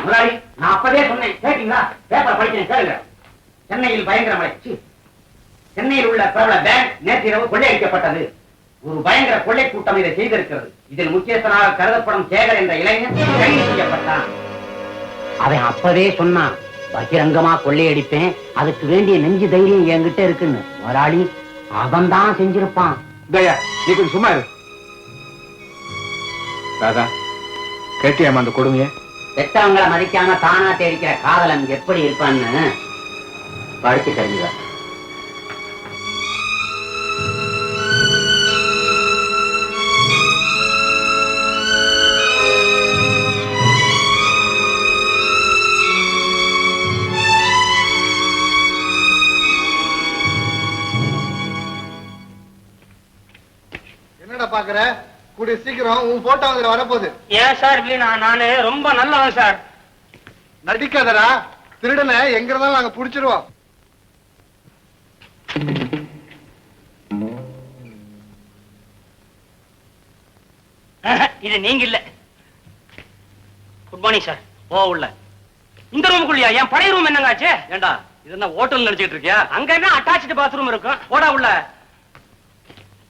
முதலாளி, நான் அப்பவே சொன்னேன், கேட்டீங்களா? பேப்பர் படிக்கிறேன், கேளுங்க. சென்னையில் பயங்கர மழை. சென்னையில் உள்ள பிரபல பேங்க் நேற்று இரவு கொள்ளையடிக்கப்பட்டது. ஒரு பயங்கர கொள்ளை கூட்டம் இதை செய்திருக்கிறது. இதில் முக்கியஸ்தனாக கருதப்படும் சேகர் என்ற இளைஞன் கைது செய்யப்பட்டான். அவன் அப்பவே சொன்னான், பகிரங்கமா கொள்ளையடிப்பேன், அதுக்கு வேண்டிய நெஞ்சு தைரியம் என்கிட்ட இருக்குன்னு. முதலாளி, அவன் தான் செஞ்சிருப்பான். தயா, நீ கொஞ்சம் சும்மா இரு. ராதா, கேட்டியாமா அந்த கொடுமைய? பெற்றவங்களை மதிக்காம தானா தேடிக்கிற காதலன் எப்படி இருப்பான்னு படிச்சு தெரிஞ்சுக்க. என்னடா பாக்குற? கூடிய சீக்கிரம் உன் போட்டோ அதுல வரப்போகுது. ஏன் சார் வீணா? நானு ரொம்ப நல்லவன் சார். நடிக்காதடா, திருடனை எங்க இருந்தாலும் நாங்க புடிச்சிருவோம். இது நீங்க இல்ல. Good morning sir. ஓ, உள்ள இந்த ரூமுக்குள்ளியா? என் பழைய ரூம் என்னங்காச்சு? ஏண்டா, இது என்ன ஹோட்டல் நினைச்சிட்டு இருக்கியா? அங்க என்ன அட்டாச்சு பாத்ரூம் இருக்கும். போடா உள்ள.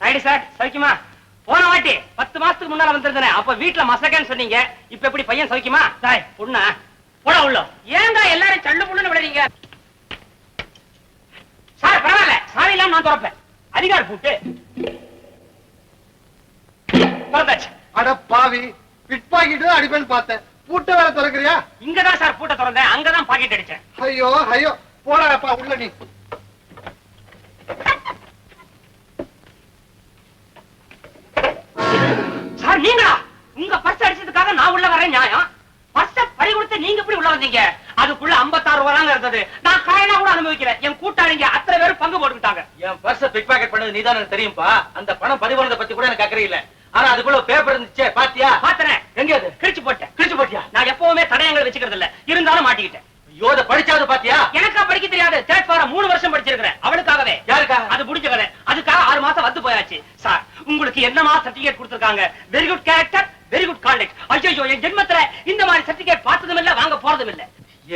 ஐடி சார், சௌக்கியமா? போன வாட்டி 10 மாசத்துக்கு முன்னால வந்திருந்தேன். அப்ப வீட்டுல மசகன்னு சொன்னீங்க. இப்ப எப்படி பையன் சௌக்கியமா? சாய் பொண்ணா? போடா உள்ள. ஏங்க எல்லாரும் சல்லு புள்ளுன்னு விடுறீங்க? சார் பரவாயில்ல, சாவி இல்லாம நான் திறப்பேன். அதிகார பூட்டு திறந்தாச்சு. அட பாவி, பிட் பாக்கெட் தான் அடிப்பேன்னு பார்த்தேன். பூட்ட வேற திறக்கிறியா? இங்கதான் சார் பூட்டை திறந்தேன், அங்கதான் பாக்கெட் அடிச்சேன். ஐயோ ஐயோ, போடாப்பா உள்ள நீ. சார் நீங்களா? உங்க பர்ஸ் அடிச்சதுக்காக நான் உள்ள வரேன் நியாயம்? பர்ஸ பறி கொடுத்து நீங்க எப்படி உள்ள வந்தீங்க? அதுக்குள்ள 56 ரூபாய் தாங்க இருந்தது. நான் காயனா கூட அனுபவிக்கிறேன். என் கூட்டாளிங்க அத்தனை பேரும் பங்கு போட்டுக்கிட்டாங்க. என் பர்ஸ பிக் பாக்கெட் பண்ணது நீதான் எனக்கு தெரியும்பா. அந்த பணம் பறிபோனதை பத்தி கூட எனக்கு அக்கறை இல்ல. ஆனா அதுக்குள்ள பேப்பர் இருந்துச்சே, பாத்தியா? பாத்தனே. எங்க அது? கிழிச்சு போட்டேன். கிழிச்சு போட்டியா? நான் எப்பவுமே தடயங்கள் வச்சுக்கிறது இல்ல, இருந்தாலும் மாட்டிக்கிட்டேன். ஐயோ, அதை படிச்சாவது பாத்தியா? எனக்கா படிக்க தெரியாது. தேர்ட் ஃபாரம் 3 வருஷம் படிச்சிருக்கிறேன். அவளுக்காகவே. யாருக்காக? அது முடிஞ்ச கதை. அதுக்காக 6 மாசம் வந்து போயாச்சு. சார், உங்களுக்கு என்னமா சர்டிபிகேட் கொடுத்திருக்காங்க? Very good character, very good contact. ஐயோ, என் ஜென்மத்துல இந்த மாதிரி சர்டிபிகேட் பார்த்ததும் இல்ல, வாங்க போறதும் இல்ல.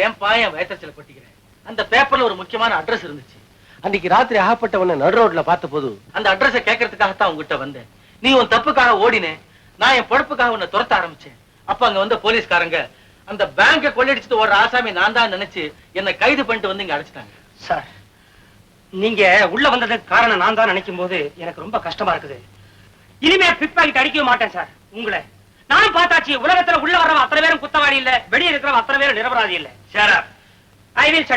ஏன்பா என் வயத்தச்சல கொட்டிக்கிறேன்? அந்த பேப்பர்ல ஒரு முக்கியமான அட்ரஸ் இருந்துச்சு. அன்னைக்கு ராத்திரி ஆகப்பட்டவன நடு ரோட்ல பார்த்த போது அந்த அட்ரஸை கேட்கறதுக்காகத்தான் உங்ககிட்ட வந்தேன். நீ உன் தப்புக்காக ஓடினே, நான் என் பொழப்புக்காக உன்னை துரத்த ஆரம்பிச்சேன். அப்ப அங்க வந்த போலீஸ்காரங்க அந்த பேங்க கொள்ளையடிச்சுட்டு ஓடுற ஆசாமி நான் தான் நினைச்சு என்னை கைது பண்ணிட்டு வந்து இங்க அழைச்சிட்டாங்க. சார், நீங்க உள்ள வந்ததுக்கு காரணம் நான் தான் நினைக்கும் போது எனக்கு ரொம்ப கஷ்டமா இருக்குது. இனிமே பிக் பாக்கெட் அடிக்கவே மாட்டேன் சார். உங்களை நானும் பார்த்தாச்சு. உலகத்துல உள்ள வர்றவன் அத்தனை பேரும் குத்தவாளி இல்ல, வெளியே இருக்கிறவன் அத்தனை பேரும் நிரபராதி இல்ல. Sir, I will set